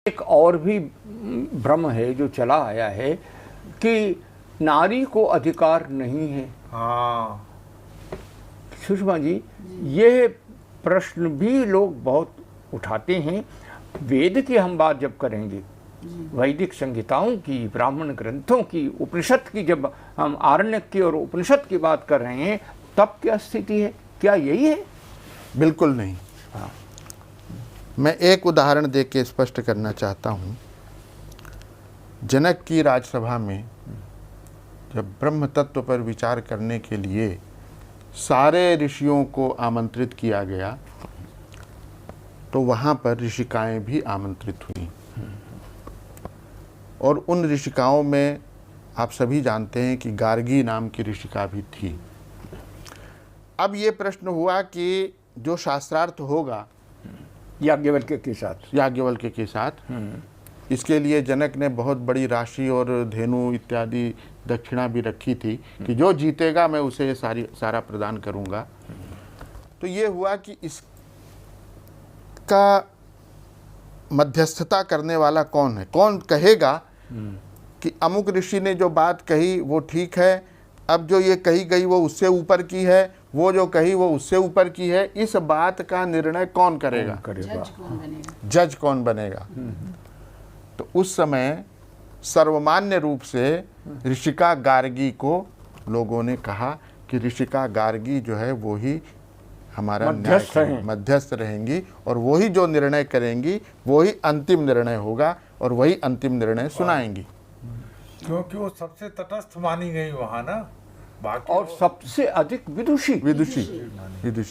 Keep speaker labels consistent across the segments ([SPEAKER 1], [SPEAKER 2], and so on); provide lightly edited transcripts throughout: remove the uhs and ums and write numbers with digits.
[SPEAKER 1] एक और भी भ्रम है जो चला आया है कि नारी को अधिकार नहीं है।
[SPEAKER 2] हाँ
[SPEAKER 1] सुषमा जी, ये प्रश्न भी लोग बहुत उठाते हैं। वेद की हम बात जब करेंगे, वैदिक संहिताओं की, ब्राह्मण ग्रंथों की, उपनिषद की, जब हम आरण्यक की और उपनिषद की बात कर रहे हैं, तब क्या स्थिति है? क्या यही है?
[SPEAKER 3] बिल्कुल नहीं।
[SPEAKER 1] हाँ।
[SPEAKER 3] मैं एक उदाहरण दे के स्पष्ट करना चाहता हूँ। जनक की राजसभा में जब ब्रह्म तत्व पर विचार करने के लिए सारे ऋषियों को आमंत्रित किया गया, तो वहाँ पर ऋषिकाएं भी आमंत्रित हुई। और उन ऋषिकाओं में आप सभी जानते हैं कि गार्गी नाम की ऋषिका भी थी। अब ये प्रश्न हुआ कि जो शास्त्रार्थ होगा
[SPEAKER 1] याज्ञवल्क्य के साथ,
[SPEAKER 3] इसके लिए जनक ने बहुत बड़ी राशि और धेनु इत्यादि दक्षिणा भी रखी थी कि जो जीतेगा मैं उसे ये सारा प्रदान करूंगा। तो ये हुआ कि इसका मध्यस्थता करने वाला कौन है? कौन कहेगा कि अमुक ऋषि ने जो बात कही वो ठीक है, अब जो ये कही गई वो उससे ऊपर की है, वो जो कही वो उससे ऊपर की है। इस बात का निर्णय कौन करेगा? जज कौन बनेगा? तो उस समय सर्वमान्य रूप से ऋषिका गार्गी को लोगों ने कहा कि ऋषिका गार्गी जो है वो ही हमारा मध्यस्थ रहेंगी और वही जो निर्णय करेंगी वही अंतिम निर्णय होगा और वही अंतिम निर्णय सुनाएंगी।
[SPEAKER 2] क्योंकि वो सबसे तटस्थ मानी गई वहाँ ना, बाकी
[SPEAKER 1] और सबसे अधिक विदुषी,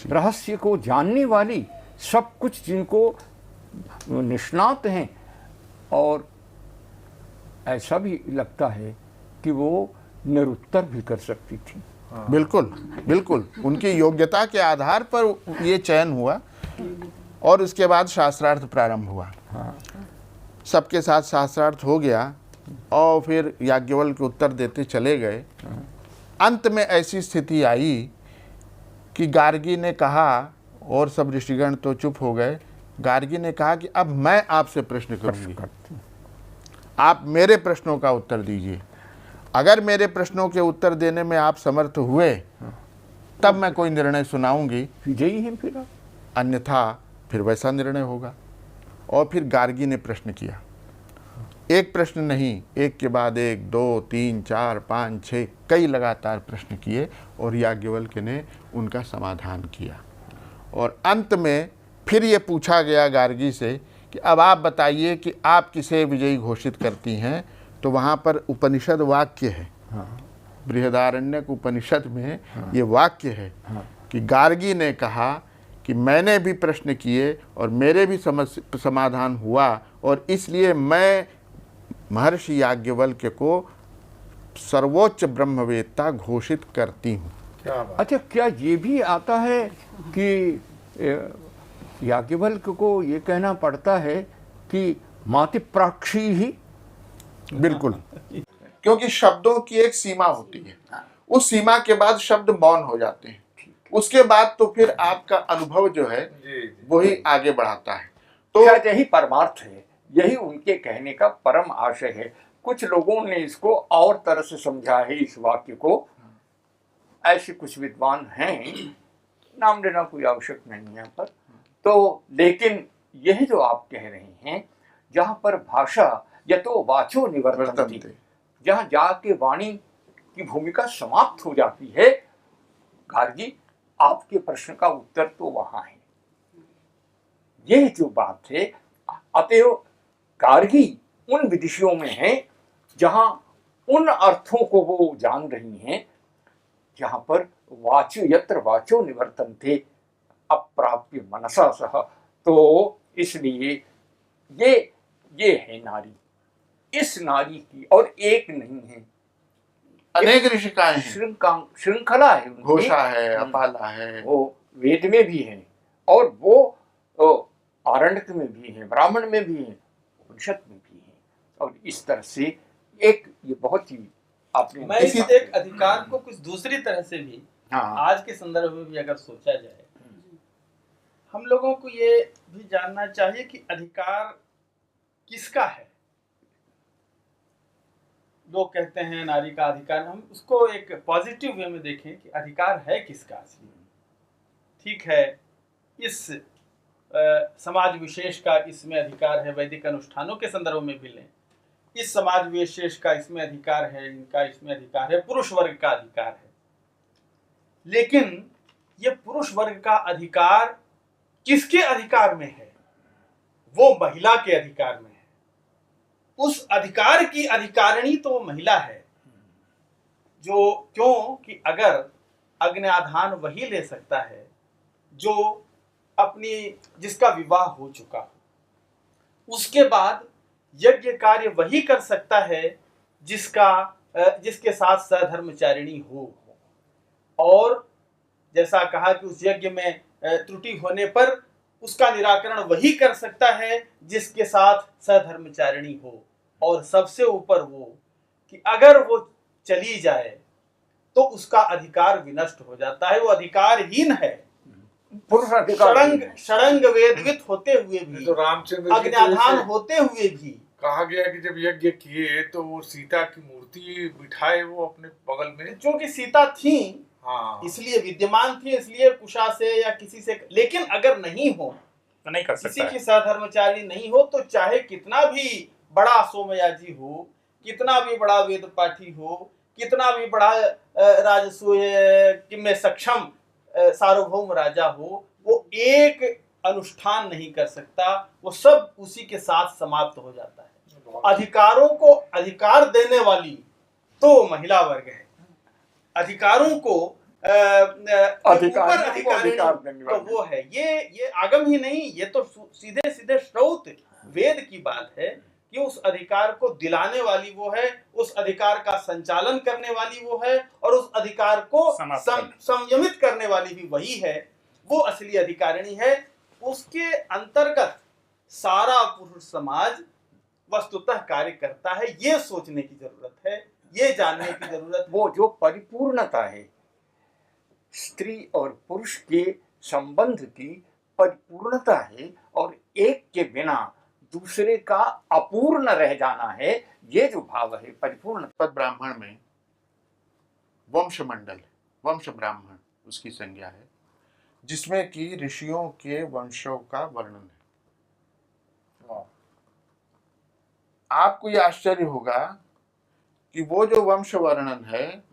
[SPEAKER 1] रहस्य को जानने वाली, सब कुछ जिनको निष्णात हैं। और ऐसा भी लगता है कि वो निरुत्तर भी कर सकती थी।
[SPEAKER 3] बिल्कुल बिल्कुल, उनकी योग्यता के आधार पर ये चयन हुआ और उसके बाद शास्त्रार्थ प्रारंभ हुआ। सबके साथ शास्त्रार्थ हो गया और फिर याज्ञवल्क्य उत्तर देते चले गए। अंत में ऐसी स्थिति आई कि गार्गी ने कहा, और सब ऋषिगण तो चुप हो गए। गार्गी ने कहा कि अब मैं आपसे प्रश्न करूंगी, आप मेरे प्रश्नों का उत्तर दीजिए। अगर मेरे प्रश्नों के उत्तर देने में आप समर्थ हुए तब मैं कोई निर्णय सुनाऊंगी,
[SPEAKER 1] विजयी हैं फिर,
[SPEAKER 3] अन्यथा फिर वैसा निर्णय होगा। और फिर गार्गी ने प्रश्न किया, एक प्रश्न नहीं, एक के बाद एक, 2, 3, 4, 5, 6 कई लगातार प्रश्न किए और याज्ञवल्क्य ने उनका समाधान किया। और अंत में फिर ये पूछा गया गार्गी से कि अब आप बताइए कि आप किसे विजयी घोषित करती हैं। तो वहाँ पर उपनिषद वाक्य है, बृहदारण्यक उपनिषद में ये वाक्य है कि गार्गी ने कहा कि मैंने भी प्रश्न किए और मेरे भी समाधान हुआ और इसलिए मैं महर्षि याज्ञवल्क्य को सर्वोच्च ब्रह्मवेत्ता घोषित करती हूँ।
[SPEAKER 1] अच्छा, क्या ये भी आता है कि याज्ञवल्क्य को ये कहना पड़ता है कि मातिप्राक्षी ही?
[SPEAKER 3] बिल्कुल, क्योंकि शब्दों की एक सीमा होती है, उस सीमा के बाद शब्द मौन हो जाते हैं, उसके बाद तो फिर आपका अनुभव जो है वही आगे बढ़ाता है।
[SPEAKER 1] तो शायद यही परमार्थ है, यही उनके कहने का परम आशय है। कुछ लोगों ने इसको और तरह से समझा है इस वाक्य को। ऐसे कुछ विद्वान हैं, नाम लेना कोई आवश्यक नहीं है यहाँ पर। तो लेकिन यह जो आप कह रहे हैं, जहाँ पर भाषा यतो वाचो निवर्तन्ते, जहाँ जाके वाणी की भूमिका समाप्त हो जाती है, गार्गी आपके प्रश्न का उत्तर तो वहां है। यह जो बात है, अतएव गार्गी उन विदिशियों में है जहां उन अर्थों को वो जान रही हैं जहां पर वाचो यत्र वाचो निवर्तन्ते अप्राप्य मनसा सह। तो इसलिए ये है नारी। इस नारी की और एक नहीं है,
[SPEAKER 3] अनेक ऋषिकाएं हैं,
[SPEAKER 1] श्रृंखला है,
[SPEAKER 3] घोषा है, अपाला है,
[SPEAKER 1] वो वेद में भी है और वो आरण्यक में भी है, ब्राह्मण में भी है, उपनिषद में भी है। और इस तरह से एक ये बहुत ही आपने
[SPEAKER 4] मैं इस एक अधिकार को कुछ दूसरी तरह से भी आज के संदर्भ में भी अगर सोचा जाए, हम लोगों को ये भी जानना चाहिए कि अधिकार किसका है? लोग कहते हैं नारी का अधिकार, हम उसको एक पॉजिटिव वे में देखें कि अधिकार है किसका असली। ठीक है, इस समाज विशेष का इसमें अधिकार है, वैदिक अनुष्ठानों के संदर्भ में भी लें, इस समाज विशेष का इसमें अधिकार है, इनका इसमें अधिकार है, पुरुष वर्ग का अधिकार है। लेकिन ये पुरुष वर्ग का अधिकार किसके अधिकार में है? वो महिला के अधिकार में है। उस अधिकार की अधिकारिणी तो वो महिला है, जो क्यों कि अगर अग्न्याधान वही ले सकता है जो जिसका विवाह हो चुका हो, उसके बाद यज्ञ कार्य वही कर सकता है जिसके साथ सधर्मचारिणी हो। और जैसा कहा कि उस यज्ञ में त्रुटि होने पर उसका निराकरण वही कर सकता है जिसके साथ सधर्मचारिणी हो। और सबसे ऊपर वो कि अगर वो चली जाए तो उसका अधिकार विनष्ट हो जाता है, वो अधिकारहीन है।
[SPEAKER 1] पुरुष अधिकार
[SPEAKER 4] षडंग वेदवित होते हुए भी,
[SPEAKER 2] तो रामचंद्र
[SPEAKER 4] अग्न्याधान होते हुए भी
[SPEAKER 2] कहा गया कि जब यज्ञ किए तो वो सीता की मूर्ति बिठाए वो अपने बगल में,
[SPEAKER 4] क्योंकि सीता थी,
[SPEAKER 2] हाँ,
[SPEAKER 4] इसलिए विद्यमान थी, इसलिए कुशा से या किसी से। लेकिन अगर नहीं हो
[SPEAKER 1] तो नहीं कर सकता,
[SPEAKER 4] किसी की सहधर्मचारी नहीं हो, तो चाहे कितना भी बड़ा सोमयाजी हो, कितना भी बड़ा वेद पाठी हो, कितना भी बड़ा राजसूय में सक्षम सार्वभौम राजा हो, वो एक अनुष्ठान नहीं कर सकता, वो सब उसी के साथ समाप्त हो जाता है। अधिकारों को अधिकार देने वाली तो महिला वर्ग है, अधिकारों को
[SPEAKER 1] अधिकार
[SPEAKER 4] तो वो है। ये आगम ही नहीं, ये तो सीधे सीधे श्रौत वेद की बात है कि उस अधिकार को दिलाने वाली वो है, उस अधिकार का संचालन करने वाली वो है, और उस अधिकार को संयमित करने वाली भी वही है। वो असली अधिकारिणी है। उसके अंतर्गत सारा पुरुष समाज वस्तुतः कार्य करता है। ये सोचने की जरूरत है, ये जानने की जरूरत है।
[SPEAKER 1] वो जो परिपूर्णता है स्त्री और पुरुष के संबंध की परिपूर्णता है, और एक के बिना दूसरे का अपूर्ण रह जाना है, ये जो भाव है परिपूर्ण।
[SPEAKER 3] पद ब्राह्मण में वंश मंडल, वंश ब्राह्मण उसकी संज्ञा है, जिसमें कि ऋषियों के वंशों का वर्णन है। आपको यह आश्चर्य होगा कि वो जो वंश वर्णन है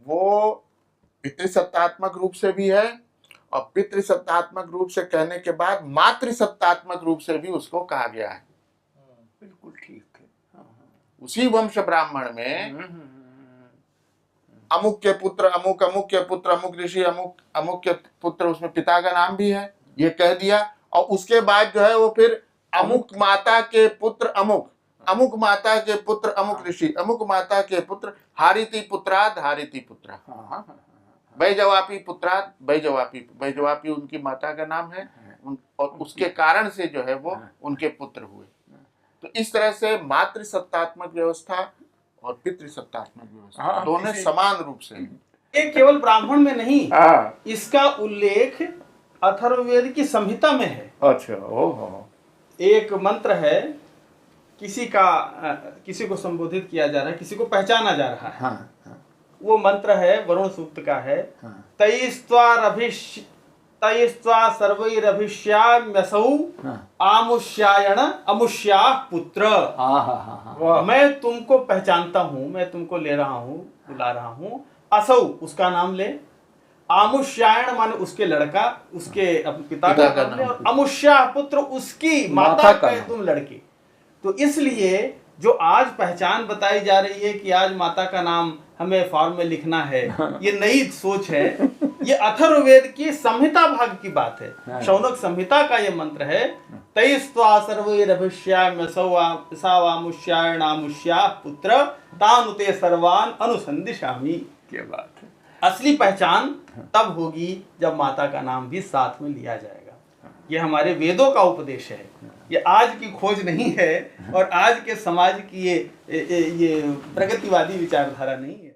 [SPEAKER 3] वो पितृसत्तात्मक रूप से भी है, और पितृसत्तात्मक रूप से कहने के बाद मातृसत्तात्मक रूप से भी उसको कहा गया है।
[SPEAKER 1] बिल्कुल ठीक है।
[SPEAKER 3] उसी वंश ब्राह्मण में अमुक के पुत्र अमुक, अमुक के पुत्र अमुक ऋषि, अमुक अमुक के पुत्र, उसमें पिता का नाम भी है, ये कह दिया। और उसके बाद जो है वो फिर अमुक माता के पुत्र अमुक, अमुक माता के पुत्र अमुक ऋषि, अमुक माता के पुत्र हारिति पुत्राद हारिति पुत्रा, बैजवापी पुत्राद बैजवापी, बैजवापी उनकी माता का नाम है, और उसके कारण से जो है वो उनके पुत्र हुए। तो इस तरह से मातृसत्तात्मक व्यवस्था और पितृसत्तात्मक व्यवस्था दोनों समान रूप से।
[SPEAKER 4] ये केवल ब्राह्मण में नहीं, इसका उल्लेख अथर्ववेद की संहिता में है।
[SPEAKER 1] अच्छा, ओहो।
[SPEAKER 4] एक मंत्र है, किसी को संबोधित किया जा रहा है, किसी को पहचाना जा रहा है।
[SPEAKER 1] हाँ।
[SPEAKER 4] वो मंत्र है, वरुण सूक्त का है। तैस्त्वा सर्वैरभिष्याम्यसौ आमुष्यायण अमुष्याः पुत्र। मैं तुमको पहचानता हूँ, मैं तुमको ले रहा हूँ, बुला रहा हूँ। असौ उसका नाम ले, आमुष्यायण माने उसके लड़का, उसके पिता का नाम ले, और अमुष्याः पुत्र उसकी माता का तुम लड़के। तो इसलिए जो आज पहचान बताई जा रही है कि आज माता का नाम हमें फॉर्म में लिखना है, ये नई सोच है। ये अथर्ववेद की संहिता भाग की बात है, शौनक संहिता का ये मंत्र है। तैस्त्वा सर्वैरभिष्याम्यसौवामुष्यायणामुष्याः पुत्र तानुते सर्वान् अनुसंदिशामि।
[SPEAKER 1] क्या बात है।
[SPEAKER 4] असली पहचान तब होगी जब माता का नाम भी साथ में लिया जाएगा। ये हमारे वेदों का उपदेश है, ये आज की खोज नहीं है, और आज के समाज की ये प्रगतिवादी विचारधारा नहीं है।